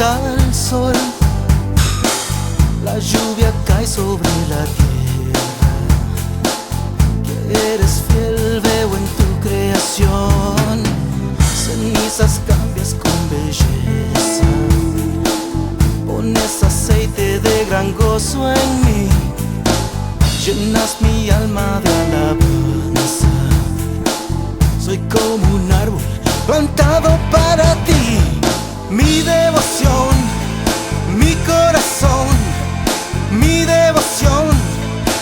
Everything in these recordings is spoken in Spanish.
levanta el sol, la lluvia cae sobre la tierra. Que eres fiel veo en tu creación, cenizas cambias con belleza. Pones aceite de gran gozo en mí, llenas mi alma de alabanza. Soy como un árbol plantado para ti, mi devoción, mi corazón, mi devoción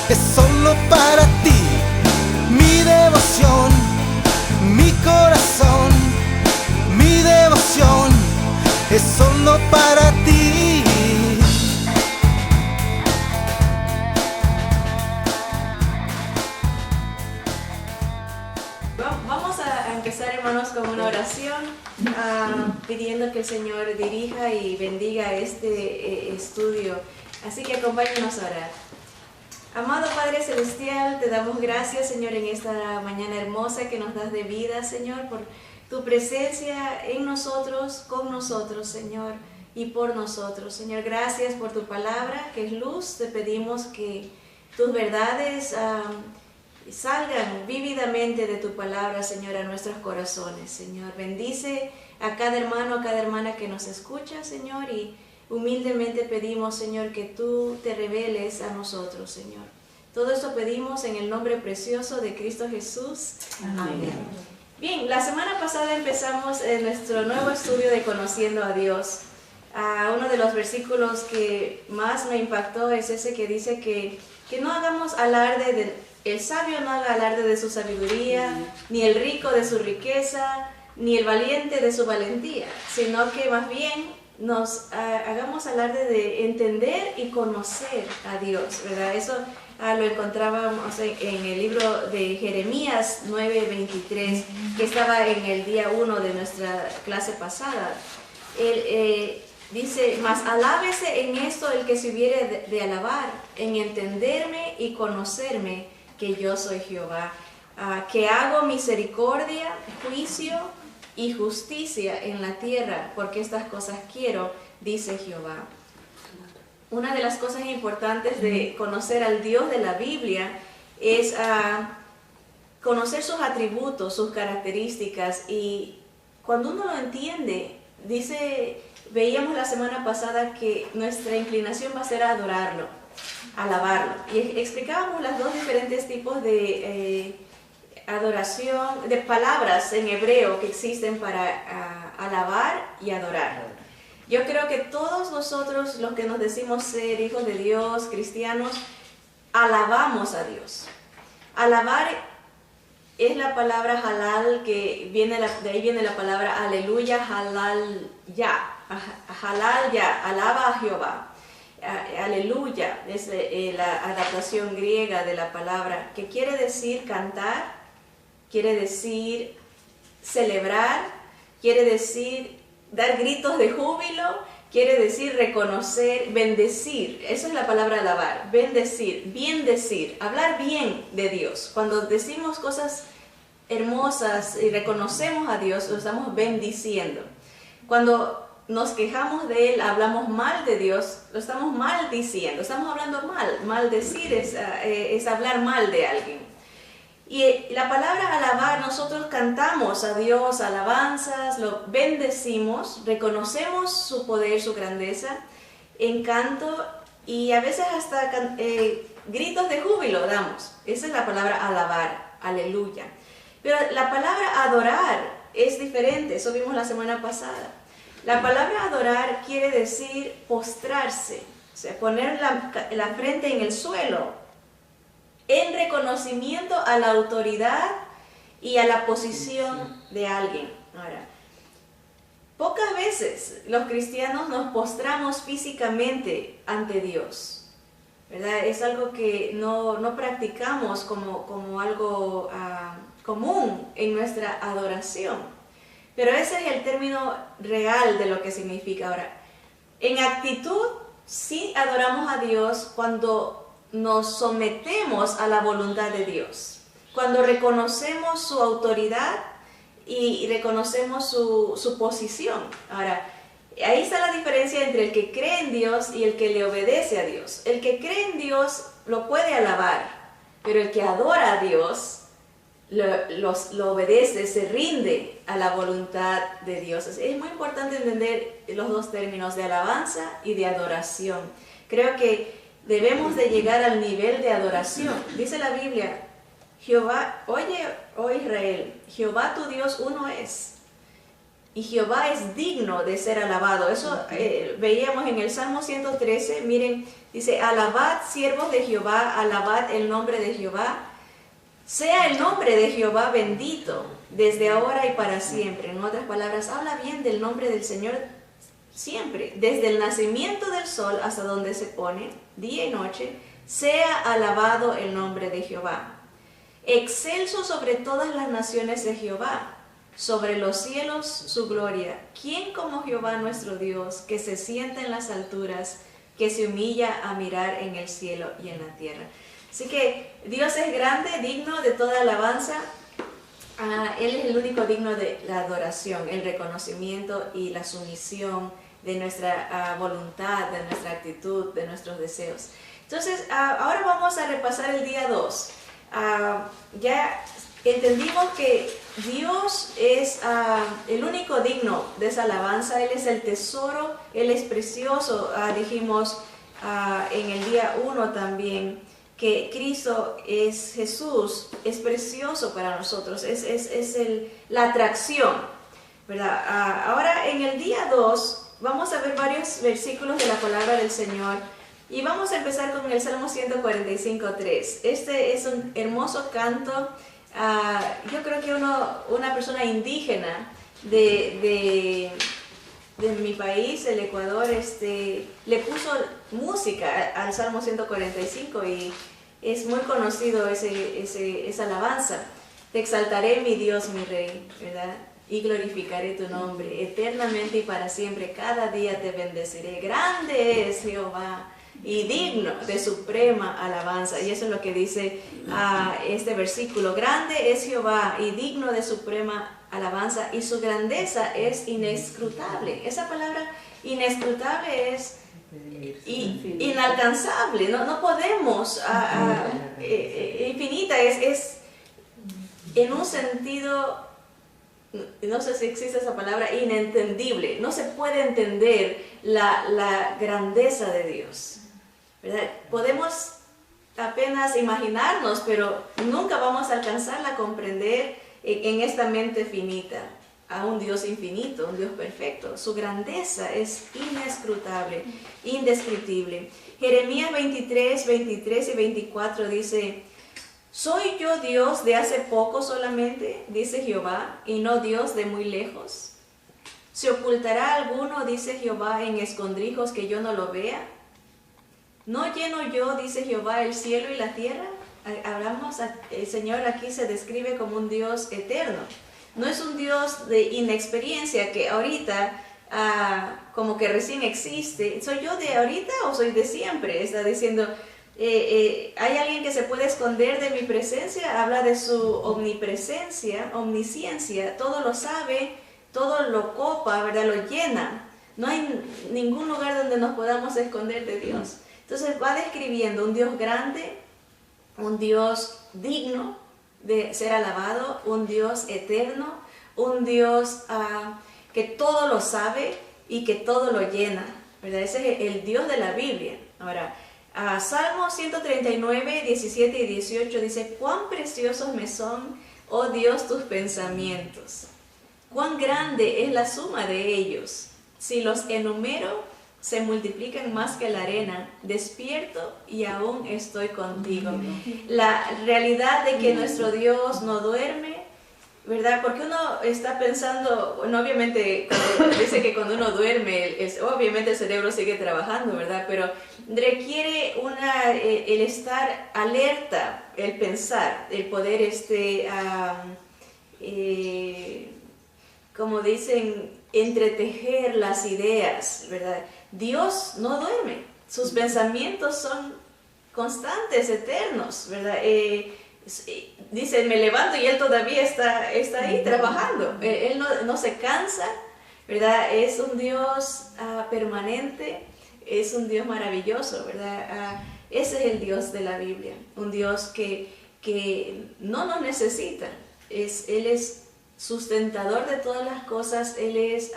es solo para ti. Mi devoción, mi corazón, mi devoción es solo para ti. Vamos a empezar, hermanos, con una oración, pidiendo que el Señor dirija y bendiga este estudio. Así que acompáñenos a orar. Amado Padre Celestial, te damos gracias, Señor, en esta mañana hermosa que nos das de vida, Señor, por tu presencia en nosotros, con nosotros, Señor, y por nosotros. Señor, gracias por tu palabra, que es luz. Te pedimos que tus verdades salgan vívidamente de tu palabra, Señor, a nuestros corazones, Señor. Bendice a cada hermano, a cada hermana que nos escucha, Señor, y humildemente pedimos, Señor, que tú te reveles a nosotros, Señor. Todo esto pedimos en el nombre precioso de Cristo Jesús. Amén. Bien, la semana pasada empezamos nuestro nuevo estudio de Conociendo a Dios. Uno de los versículos que más me impactó es ese que dice que no hagamos alarde de... El sabio no haga alarde de su sabiduría, ni el rico de su riqueza, ni el valiente de su valentía, sino que más bien nos hagamos alarde de entender y conocer a Dios, ¿verdad? Eso lo encontrábamos en el libro de Jeremías 9:23, que estaba en el día 1 de nuestra clase pasada. Dice, mas alábese en esto el que se hubiere de alabar, en entenderme y conocerme, que yo soy Jehová, que hago misericordia, juicio y justicia en la tierra, porque estas cosas quiero, dice Jehová. Una de las cosas importantes de conocer al Dios de la Biblia es conocer sus atributos, sus características, y cuando uno lo entiende, veíamos la semana pasada que nuestra inclinación va a ser a adorarlo, alabarlo, y explicábamos los dos diferentes tipos de adoración, de palabras en hebreo que existen para alabar y adorar. Yo creo que todos nosotros, los que nos decimos ser hijos de Dios, cristianos, alabamos a Dios. Alabar es la palabra halal, que viene de ahí viene la palabra aleluya, halal ya, alaba a Jehová. Aleluya es la adaptación griega de la palabra, que quiere decir cantar, quiere decir celebrar, quiere decir dar gritos de júbilo, quiere decir reconocer, bendecir. Esa es la palabra alabar, bendecir, bien decir, hablar bien de Dios. Cuando decimos cosas hermosas y reconocemos a Dios, lo estamos bendiciendo. Cuando nos quejamos de Él, hablamos mal de Dios, lo estamos maldiciendo, estamos hablando mal. Maldecir es hablar mal de alguien. Y la palabra alabar, nosotros cantamos a Dios alabanzas, lo bendecimos, reconocemos su poder, su grandeza, en canto, y a veces hasta gritos de júbilo damos. Esa es la palabra alabar, aleluya. Pero la palabra adorar es diferente, eso vimos la semana pasada. La palabra adorar quiere decir postrarse, o sea, poner la frente en el suelo, en reconocimiento a la autoridad y a la posición de alguien. Ahora, pocas veces los cristianos nos postramos físicamente ante Dios, ¿verdad? Es algo que no practicamos como algo común en nuestra adoración. Pero ese es el término real de lo que significa. Ahora, en actitud sí adoramos a Dios cuando nos sometemos a la voluntad de Dios, cuando reconocemos su autoridad y reconocemos su posición. Ahora, Ahí está la diferencia entre el que cree en Dios y el que le obedece a Dios. El que cree en Dios lo puede alabar, pero el que adora a Dios lo obedece, se rinde a la voluntad de Dios. Es muy importante entender los dos términos de alabanza y de adoración. Creo que debemos de llegar al nivel de adoración. Dice la Biblia, Jehová, oye, oh Israel, Jehová tu Dios uno es. Y Jehová es digno de ser alabado. Eso veíamos en el Salmo 113. Miren, dice, alabad siervos de Jehová, alabad el nombre de Jehová. Sea el nombre de Jehová bendito desde ahora y para siempre. En otras palabras, habla bien del nombre del Señor siempre. Desde el nacimiento del sol hasta donde se pone, día y noche, sea alabado el nombre de Jehová. Excelso sobre todas las naciones de Jehová. Sobre los cielos su gloria. ¿Quién como Jehová nuestro Dios, que se sienta en las alturas, que se humilla a mirar en el cielo y en la tierra? Así que Dios es grande, digno de toda alabanza. Él es el único digno de la adoración, el reconocimiento y la sumisión de nuestra voluntad, de nuestra actitud, de nuestros deseos. Entonces, ahora vamos a repasar el día 2. Ya entendimos que Dios es el único digno de esa alabanza. Él es el tesoro, Él es precioso. Dijimos en el día 1 también que Cristo es Jesús, es precioso para nosotros, es la atracción, ¿verdad? Ahora en el día 2 vamos a ver varios versículos de la palabra del Señor. Y vamos a empezar con el Salmo 145:3. Este es un hermoso canto. Yo creo que una persona indígena de mi país, el Ecuador, le puso música al Salmo 145 y es muy conocido esa alabanza. Te exaltaré, mi Dios, mi Rey, ¿verdad? Y glorificaré tu nombre eternamente y para siempre. Cada día te bendeciré. Grande es Jehová y digno de suprema alabanza. Y eso es lo que dice este versículo. Grande es Jehová y digno de suprema alabanza, y su grandeza es inescrutable. Esa palabra inescrutable es inalcanzable. No podemos, infinita, es en un sentido, no sé si existe esa palabra, inentendible. No se puede entender la grandeza de Dios, ¿verdad? Podemos apenas imaginarnos, pero nunca vamos a alcanzarla a comprender en esta mente finita a un Dios infinito, un Dios perfecto. Su grandeza es inescrutable, indescriptible. Jeremías 23 y 24 dice: ¿soy yo Dios de hace poco solamente, dice Jehová, y no Dios de muy lejos? ¿Se ocultará alguno, dice Jehová, en escondrijos que yo no lo vea? ¿No lleno yo, dice Jehová, el cielo y la tierra? El Señor aquí se describe como un Dios eterno. No es un Dios de inexperiencia que ahorita como que recién existe. ¿Soy yo de ahorita o soy de siempre? Está diciendo, ¿hay alguien que se puede esconder de mi presencia? Habla de su omnipresencia, omnisciencia. Todo lo sabe, todo lo copa, ¿verdad? Lo llena. No hay ningún lugar donde nos podamos esconder de Dios. Entonces va describiendo un Dios grande, un Dios digno de ser alabado, un Dios eterno, un Dios que todo lo sabe y que todo lo llena, ¿verdad? Ese es el Dios de la Biblia. Ahora, Salmo 139, 17 y 18 dice: cuán preciosos me son, oh Dios, tus pensamientos, cuán grande es la suma de ellos. Si los enumero, se multiplican más que la arena. Despierto y aún estoy contigo. La realidad de que nuestro Dios no duerme, ¿verdad? Porque uno está pensando, bueno, obviamente dice que cuando uno duerme, obviamente el cerebro sigue trabajando, ¿verdad? Pero requiere el estar alerta, el pensar, el poder, como dicen, entretejer las ideas, ¿verdad? Dios no duerme, sus pensamientos son constantes, eternos, ¿verdad? Dice, me levanto y Él todavía está ahí trabajando. Él no se cansa, ¿verdad? Es un Dios permanente, es un Dios maravilloso, ¿verdad? Ese es el Dios de la Biblia, un Dios que no nos necesita, Él es sustentador de todas las cosas, Él es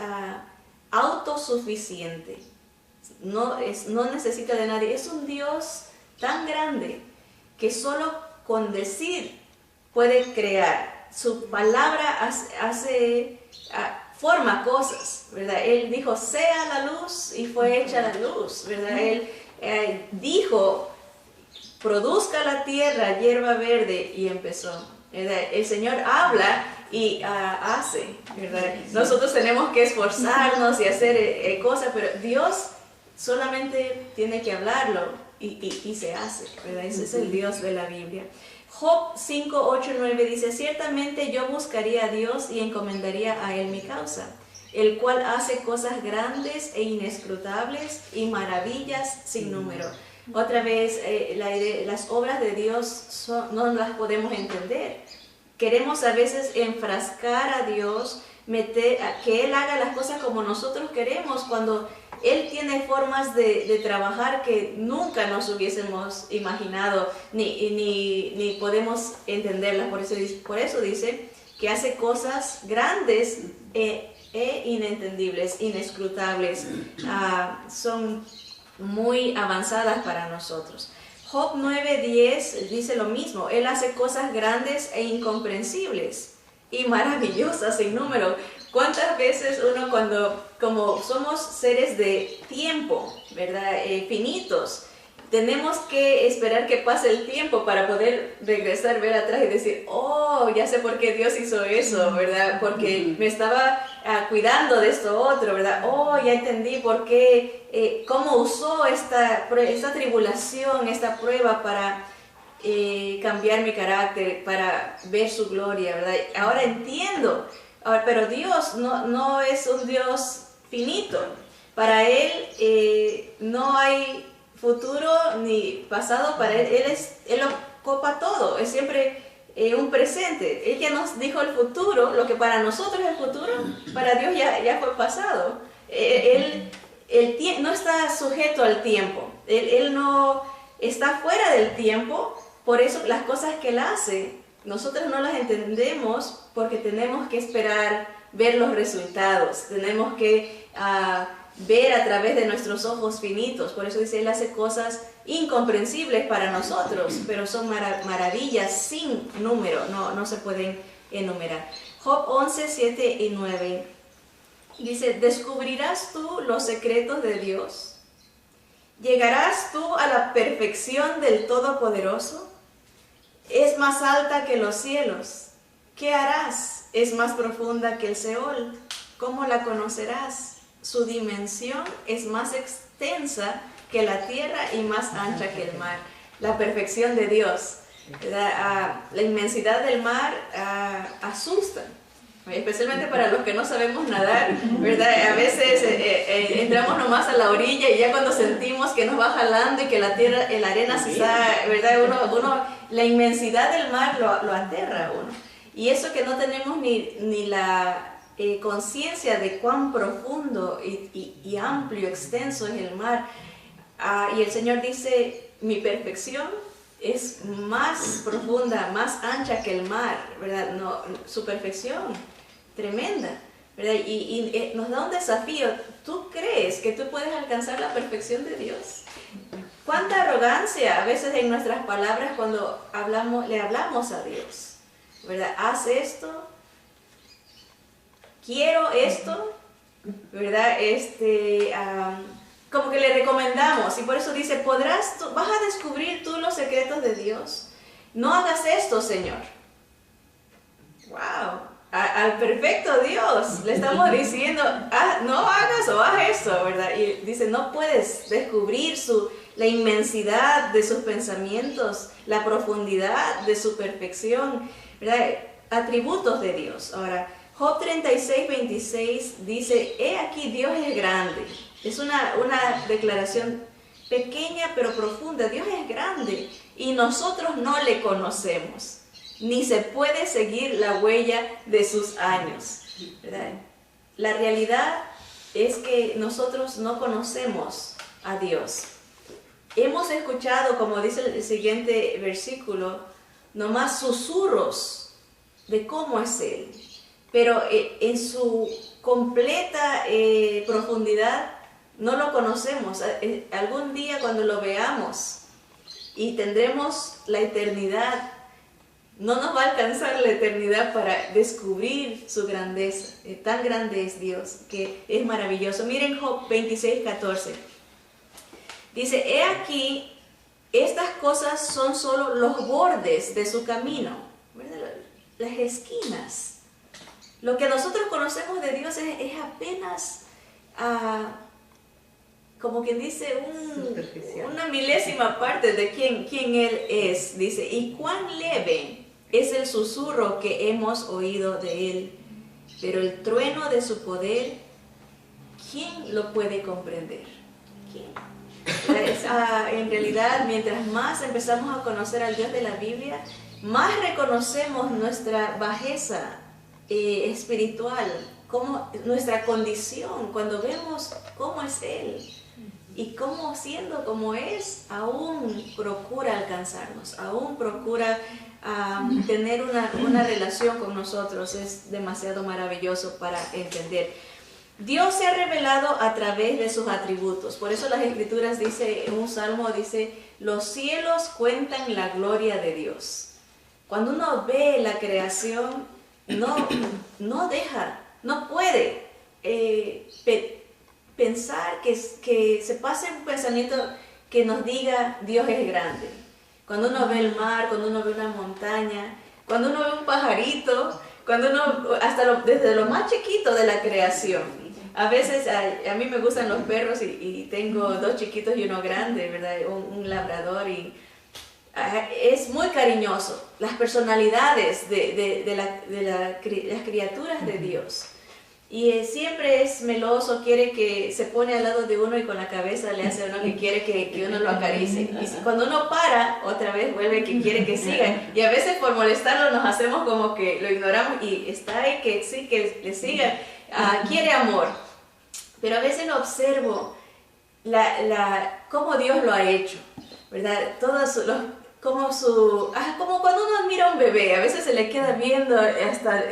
autosuficiente, no necesita de nadie, es un Dios tan grande que solo con decir puede crear, su palabra forma cosas, ¿verdad? Él dijo, sea la luz y fue hecha la luz, ¿verdad? Él dijo, produzca la tierra hierba verde y empezó, ¿verdad? El Señor habla y hace, ¿verdad? Nosotros tenemos que esforzarnos y hacer cosas, pero Dios solamente tiene que hablarlo y se hace, ¿verdad? Ese es el Dios de la Biblia. Job 5, 8, 9 dice, ciertamente yo buscaría a Dios y encomendaría a Él mi causa, el cual hace cosas grandes e inescrutables y maravillas sin número. Otra vez, las obras de Dios no las podemos entender. Queremos a veces enfrascar a Dios, que Él haga las cosas como nosotros queremos, cuando Él tiene formas de trabajar que nunca nos hubiésemos imaginado, ni podemos entenderlas. Por eso dice que hace cosas grandes e inentendibles, inescrutables, son muy avanzadas para nosotros. Job 9:10 dice lo mismo, Él hace cosas grandes e incomprensibles y maravillosas sin número. ¿Cuántas veces uno como somos seres de tiempo, ¿verdad? Finitos, tenemos que esperar que pase el tiempo para poder regresar, ver atrás y decir, oh, ya sé por qué Dios hizo eso, ¿verdad? Porque me estaba cuidando de esto otro, ¿verdad? Oh, ya entendí por qué, cómo usó esta tribulación, esta prueba para cambiar mi carácter, para ver su gloria, ¿verdad? Ahora entiendo. Pero Dios no es un Dios finito. Para Él no hay futuro ni pasado. Para Él lo copa todo. Es siempre un presente. Él ya nos dijo el futuro. Lo que para nosotros es el futuro, para Dios ya fue pasado. Él no está sujeto al tiempo. Él no está fuera del tiempo. Por eso las cosas que Él hace, nosotros no las entendemos porque tenemos que esperar ver los resultados, tenemos que ver a través de nuestros ojos finitos. Por eso dice, Él hace cosas incomprensibles para nosotros, pero son maravillas sin número, no se pueden enumerar. Job 11, 7 y 9 dice, ¿descubrirás tú los secretos de Dios? ¿Llegarás tú a la perfección del Todopoderoso? Es más alta que los cielos. ¿Qué harás? Es más profunda que el Seol. ¿Cómo la conocerás? Su dimensión es más extensa que la tierra y más ancha que el mar. La perfección de Dios. La inmensidad del mar asusta. Especialmente para los que no sabemos nadar, ¿verdad? A veces entramos nomás a la orilla y ya cuando sentimos que nos va jalando y que la arena se está, ¿verdad? La inmensidad del mar lo aterra a uno. Y eso que no tenemos ni la conciencia de cuán profundo y amplio, extenso es el mar. Y el Señor dice, mi perfección es más profunda, más ancha que el mar, ¿verdad? No, su perfección tremenda, ¿verdad? Y nos da un desafío. ¿Tú crees que tú puedes alcanzar la perfección de Dios? ¿Cuánta arrogancia a veces en nuestras palabras cuando le hablamos a Dios? ¿Verdad? Haz esto, quiero esto, ¿verdad? Como que le recomendamos, y por eso dice, vas a descubrir tú los secretos de Dios. No hagas esto, Señor. ¡Wow! Al perfecto Dios le estamos diciendo, no hagas o haz esto, ¿verdad? Y dice, no puedes descubrir la inmensidad de sus pensamientos, la profundidad de su perfección, ¿verdad? Atributos de Dios. Ahora, Job 36, 26 dice, he aquí Dios es grande. Es una declaración pequeña pero profunda. Dios es grande y nosotros no le conocemos, ni se puede seguir la huella de sus años, ¿verdad? la realidad es que nosotros no conocemos a Dios. Hemos escuchado, como dice el siguiente versículo, nomás susurros de cómo es Él. Pero en su completa profundidad no lo conocemos. Algún día cuando lo veamos y tendremos la eternidad, no nos va a alcanzar la eternidad para descubrir su grandeza. Tan grande es Dios, que es maravilloso. Miren Job 26:14. Dice, he aquí, estas cosas son solo los bordes de su camino, ¿verdad? Las esquinas. Lo que nosotros conocemos de Dios es apenas, como quien dice, una milésima parte de quién Él es. Dice, y cuán leve es el susurro que hemos oído de Él, pero el trueno de su poder, ¿quién lo puede comprender? ¿Quién? En realidad, mientras más empezamos a conocer al Dios de la Biblia, más reconocemos nuestra bajeza espiritual, como nuestra condición, cuando vemos cómo es Él y cómo siendo como es, aún procura alcanzarnos, aún procura tener una relación con nosotros. Es demasiado maravilloso para entender. Dios se ha revelado a través de sus atributos. Por eso las Escrituras dice, en un salmo dice, los cielos cuentan la gloria de Dios. Cuando uno ve la creación, no puede pensar que se pase un pensamiento que nos diga Dios es grande. Cuando uno ve el mar, cuando uno ve una montaña, cuando uno ve un pajarito, cuando uno, desde lo más chiquito de la creación. A veces a mí me gustan los perros y tengo 2 chiquitos y uno grande, ¿verdad? Un labrador, y es muy cariñoso. Las personalidades de las criaturas de Dios. Y siempre es meloso, quiere que se pone al lado de uno y con la cabeza le hace a uno que quiere que uno lo acaricie. Y cuando uno para, otra vez vuelve que quiere que siga. Y a veces por molestarlo nos hacemos como que lo ignoramos y está ahí que sí, que le siga. Quiere amor. Pero a veces lo observo, cómo Dios lo ha hecho, ¿verdad? Como cuando uno admira a un bebé, a veces se le queda viendo hasta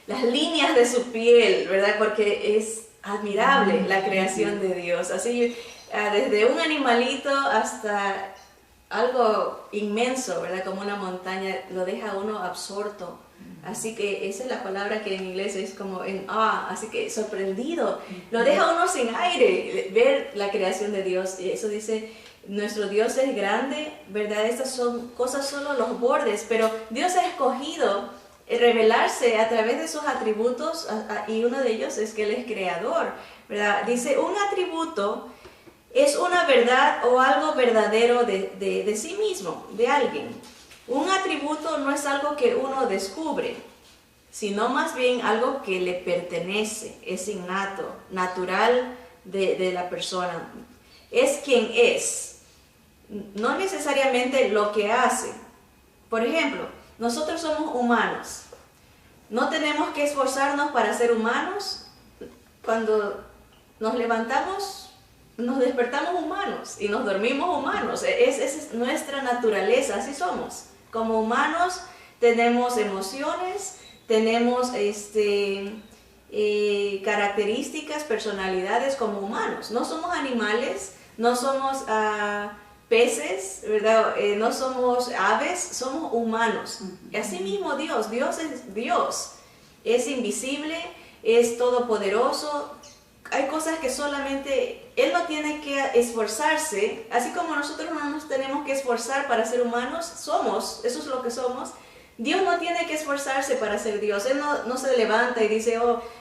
las líneas de su piel, ¿verdad? Porque es admirable la creación de Dios. Así, desde un animalito hasta algo inmenso, ¿verdad? Como una montaña, lo deja uno absorto. Así que esa es la palabra que en inglés es como en así que sorprendido. Lo deja uno sin aire, ver la creación de Dios. Y eso dice, nuestro Dios es grande, ¿verdad? Estas son cosas solo los bordes, pero Dios ha escogido revelarse a través de sus atributos, y uno de ellos es que Él es creador, ¿verdad? Dice, un atributo es una verdad o algo verdadero de sí mismo, de alguien. Un atributo no es algo que uno descubre, sino más bien algo que le pertenece, es innato, natural de la persona. Es quien es, no necesariamente lo que hace. Por ejemplo, nosotros somos humanos. No tenemos que esforzarnos para ser humanos. Cuando nos levantamos, nos despertamos humanos y nos dormimos humanos. Esa es nuestra naturaleza, así somos. Como humanos tenemos emociones, tenemos características, personalidades como humanos. No somos animales, no somos peces, ¿verdad? No somos aves, somos humanos. Así mismo Dios es Dios. Es invisible, es todopoderoso. Hay cosas que solamente Él no tiene que esforzarse, así como nosotros no nos tenemos que esforzar para ser humanos, eso es lo que somos. Dios no tiene que esforzarse para ser Dios. Él no se levanta y dice,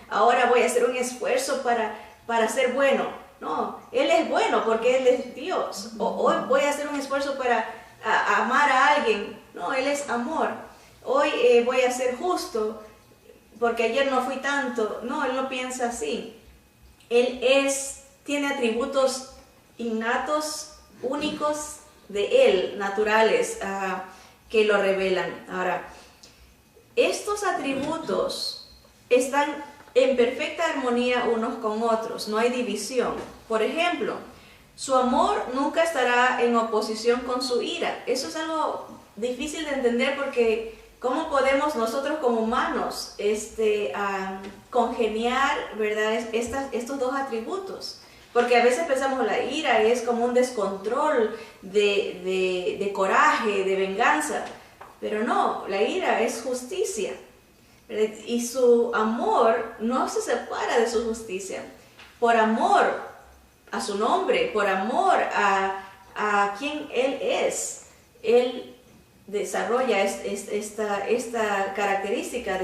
ahora voy a hacer un esfuerzo para ser bueno. No, Él es bueno porque Él es Dios. Hoy voy a hacer un esfuerzo para amar a alguien. No, Él es amor. Hoy voy a ser justo porque ayer no fui tanto. No, Él no piensa así. Él tiene atributos innatos, únicos de Él, naturales, que lo revelan. Ahora, estos atributos están en perfecta armonía unos con otros, no hay división. Por ejemplo, su amor nunca estará en oposición con su ira. Eso es algo difícil de entender porque ¿cómo podemos nosotros como humanos congeniar, ¿verdad? Estos dos atributos? Porque a veces pensamos la ira es como un descontrol de coraje, de venganza. Pero no, la ira es justicia. Y su amor no se separa de su justicia. Por amor a su nombre, por amor a quien Él es, Él desarrolla esta característica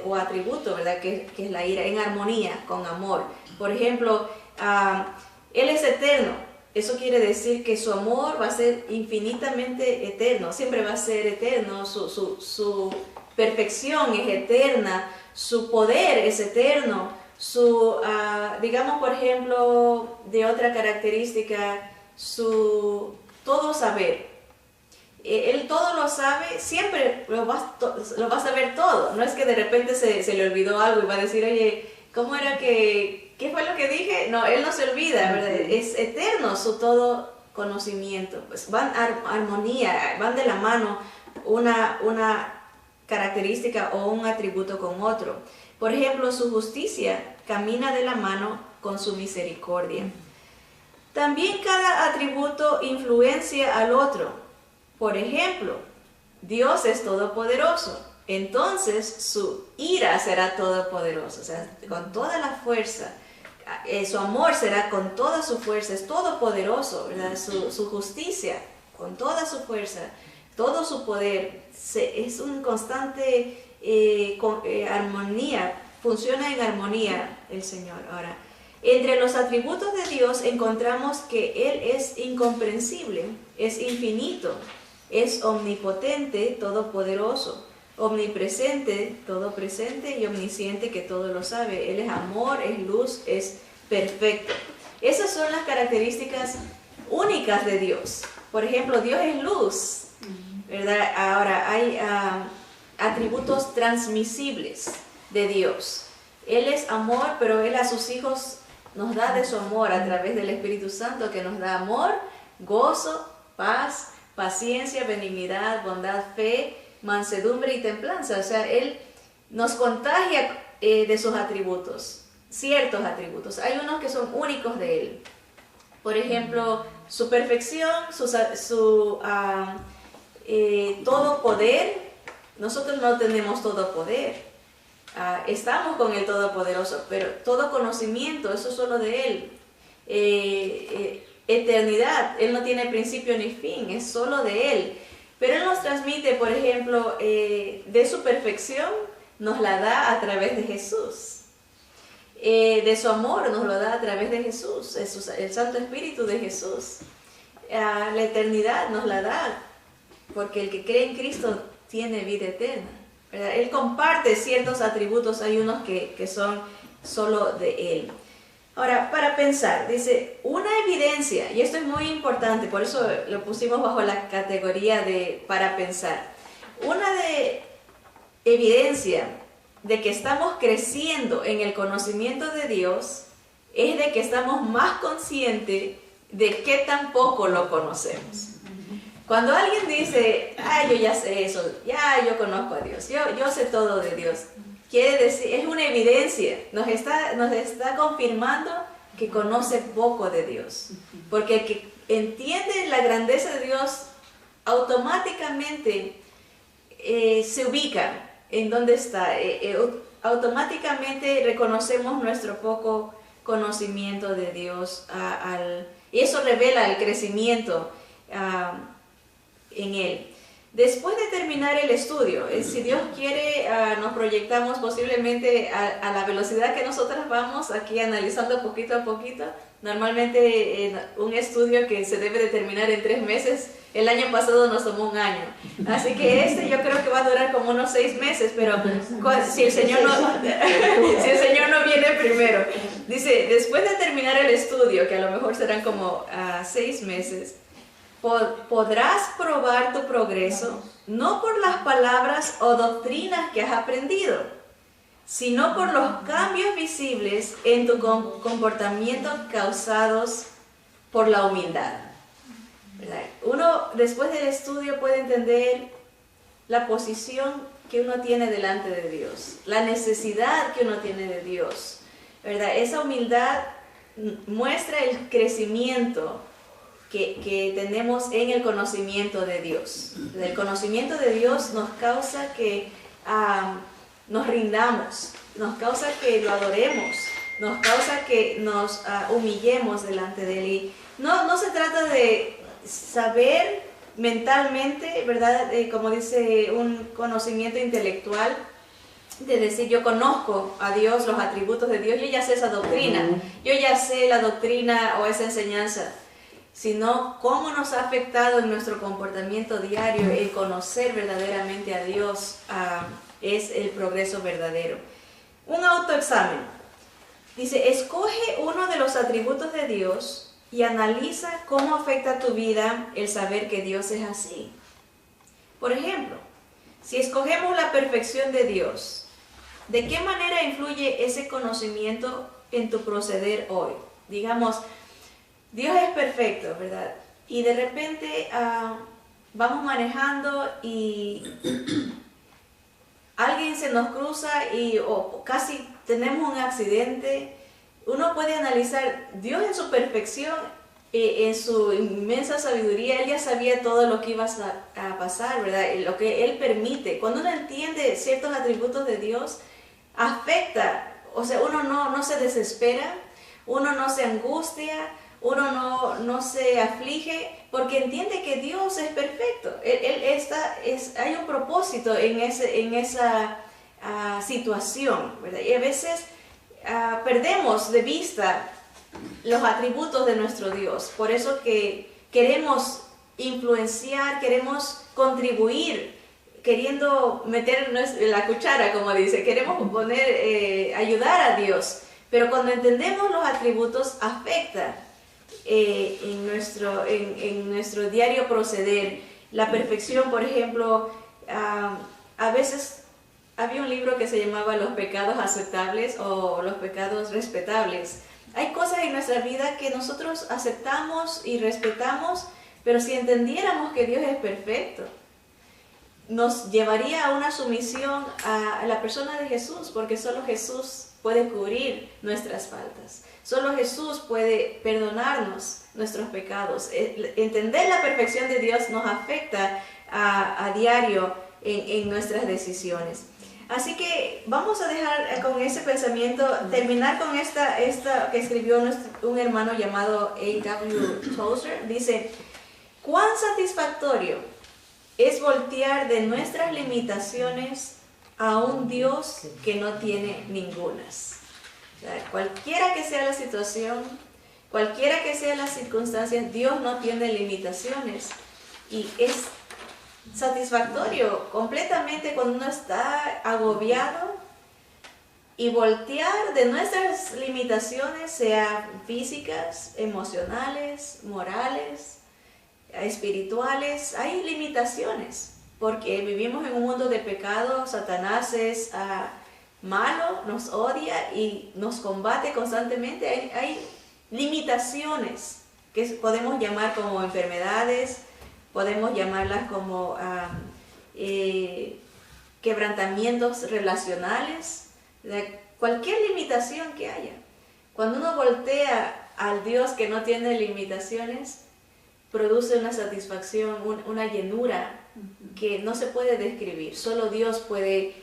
o atributo, ¿verdad? Que es la ira, en armonía con amor. Por ejemplo, Él es eterno. Eso quiere decir que su amor va a ser infinitamente eterno, siempre va a ser eterno, su perfección es eterna, su poder es eterno, digamos por ejemplo, de otra característica, su todo saber. Él todo lo sabe, siempre lo va a saber todo. No es que de repente se le olvidó algo y va a decir, oye, ¿cómo era ¿qué fue lo que dije? No, Él no se olvida, ¿verdad? Es eterno su todo conocimiento. Pues van armonía, van de la mano una característica o un atributo con otro. Por ejemplo, su justicia camina de la mano con su misericordia. También cada atributo influencia al otro. Por ejemplo, Dios es todopoderoso, entonces su ira será todopoderosa, o sea, con toda la fuerza. Su amor será con toda su fuerza, es todopoderoso, ¿verdad? Su justicia, con toda su fuerza, todo su poder, es un constante armonía, funciona en armonía el Señor. Ahora, entre los atributos de Dios encontramos que Él es incomprensible, es infinito, es omnipotente, todopoderoso, omnipresente, todo presente y omnisciente que todo lo sabe. Él es amor, es luz, es perfecto. Esas son las características únicas de Dios. Por ejemplo, Dios es luz, ¿verdad? Ahora, hay atributos transmisibles de Dios. Él es amor, pero Él a sus hijos nos da de su amor a través del Espíritu Santo, que nos da amor, gozo, paz, paciencia, benignidad, bondad, fe, mansedumbre y templanza. O sea, Él nos contagia de sus atributos, ciertos atributos. Hay unos que son únicos de Él. Por ejemplo, su perfección, todo poder. Nosotros no tenemos todo poder. Estamos con el Todopoderoso, pero todo conocimiento, eso es solo de Él. Eternidad, Él no tiene principio ni fin, es solo de Él. Pero Él nos transmite, por ejemplo, de su perfección, nos la da a través de Jesús. De su amor nos lo da a través de Jesús, el Santo Espíritu de Jesús. La eternidad nos la da, porque el que cree en Cristo tiene vida eterna, ¿verdad? Él comparte ciertos atributos, hay unos que son solo de Él. Ahora, para pensar, dice, una evidencia, y esto es muy importante, por eso lo pusimos bajo la categoría de para pensar. Una evidencia de que estamos creciendo en el conocimiento de Dios es de que estamos más conscientes de qué tan poco lo conocemos. Cuando alguien dice, yo ya sé eso, ya yo conozco a Dios, yo sé todo de Dios, quiere decir, es una evidencia, nos está confirmando que conoce poco de Dios. Porque el que entiende la grandeza de Dios, automáticamente se ubica en dónde está. Automáticamente reconocemos nuestro poco conocimiento de Dios. Y eso revela el crecimiento en Él. Después de terminar el estudio, si Dios quiere, nos proyectamos posiblemente a la velocidad que nosotras vamos, aquí analizando poquito a poquito. Normalmente un estudio que se debe de terminar en 3 meses, el año pasado nos tomó 1 año. Así que yo creo que va a durar como unos 6 meses, pero si el Señor no viene primero. Dice, después de terminar el estudio, que a lo mejor serán como 6 meses, podrás probar tu progreso no por las palabras o doctrinas que has aprendido, sino por los cambios visibles en tu comportamiento causados por la humildad. ¿Verdad? Uno, después del estudio, puede entender la posición que uno tiene delante de Dios, la necesidad que uno tiene de Dios, ¿verdad? Esa humildad muestra el crecimiento que tenemos en el conocimiento de Dios. El conocimiento de Dios nos causa que nos rindamos, nos causa que lo adoremos, nos causa que nos humillemos delante de Él. Y no se trata de saber mentalmente, ¿verdad? Como dice, un conocimiento intelectual, de decir yo conozco a Dios, los atributos de Dios, yo ya sé esa doctrina, yo ya sé la doctrina o esa enseñanza, sino cómo nos ha afectado en nuestro comportamiento diario el conocer verdaderamente a Dios. Es el progreso verdadero. Un autoexamen. Dice, escoge uno de los atributos de Dios y analiza cómo afecta a tu vida el saber que Dios es así. Por ejemplo, si escogemos la perfección de Dios, ¿de qué manera influye ese conocimiento en tu proceder hoy? Digamos, Dios es perfecto, ¿verdad? Y de repente vamos manejando y alguien se nos cruza o casi tenemos un accidente. Uno puede analizar, Dios en su perfección, en su inmensa sabiduría, Él ya sabía todo lo que iba a pasar, ¿verdad? Lo que Él permite. Cuando uno entiende ciertos atributos de Dios, afecta, o sea, uno no se desespera, uno no se angustia, uno no se aflige, porque entiende que Dios es perfecto. Hay un propósito en esa situación, ¿verdad? Y a veces perdemos de vista los atributos de nuestro Dios. Por eso que queremos influenciar, queremos contribuir, queriendo meter la cuchara, como dice, queremos ayudar a Dios. Pero cuando entendemos los atributos, afecta en nuestro diario proceder. La perfección, por ejemplo, a veces había un libro que se llamaba Los pecados aceptables o los pecados respetables. Hay cosas en nuestra vida que nosotros aceptamos y respetamos, pero si entendiéramos que Dios es perfecto, nos llevaría a una sumisión a la persona de Jesús, porque solo Jesús puede cubrir nuestras faltas. Solo Jesús puede perdonarnos nuestros pecados. Entender la perfección de Dios nos afecta a diario en nuestras decisiones. Así que vamos a dejar con ese pensamiento, terminar con esta que escribió un hermano llamado A.W. Tozer. Dice, ¿cuán satisfactorio es voltear de nuestras limitaciones a un Dios que no tiene ningunas? O sea, cualquiera que sea la situación, cualquiera que sea las circunstancias, Dios no tiene limitaciones. Y es satisfactorio completamente cuando uno está agobiado y voltear de nuestras limitaciones, sea físicas, emocionales, morales, espirituales. Hay limitaciones porque vivimos en un mundo de pecado. Satanás es malo, nos odia y nos combate constantemente. Hay limitaciones que podemos llamar como enfermedades, podemos llamarlas como quebrantamientos relacionales, cualquier limitación que haya. Cuando uno voltea al Dios que no tiene limitaciones, produce una satisfacción, una llenura que no se puede describir. Solo Dios puede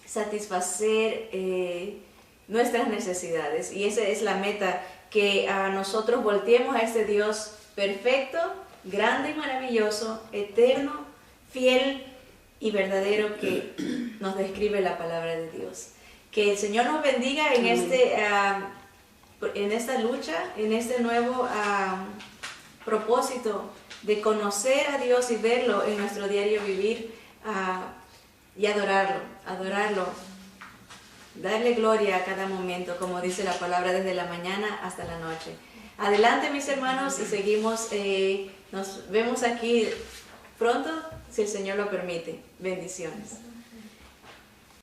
satisfacer nuestras necesidades, y esa es la meta, que nosotros volteemos a este Dios perfecto, grande y maravilloso, eterno, fiel y verdadero, que nos describe la palabra de Dios. Que el Señor nos bendiga en esta lucha, en este nuevo propósito de conocer a Dios y verlo en nuestro diario vivir, y adorarlo, darle gloria a cada momento, como dice la palabra, desde la mañana hasta la noche. Adelante, mis hermanos, y seguimos, nos vemos aquí pronto, si el Señor lo permite. Bendiciones.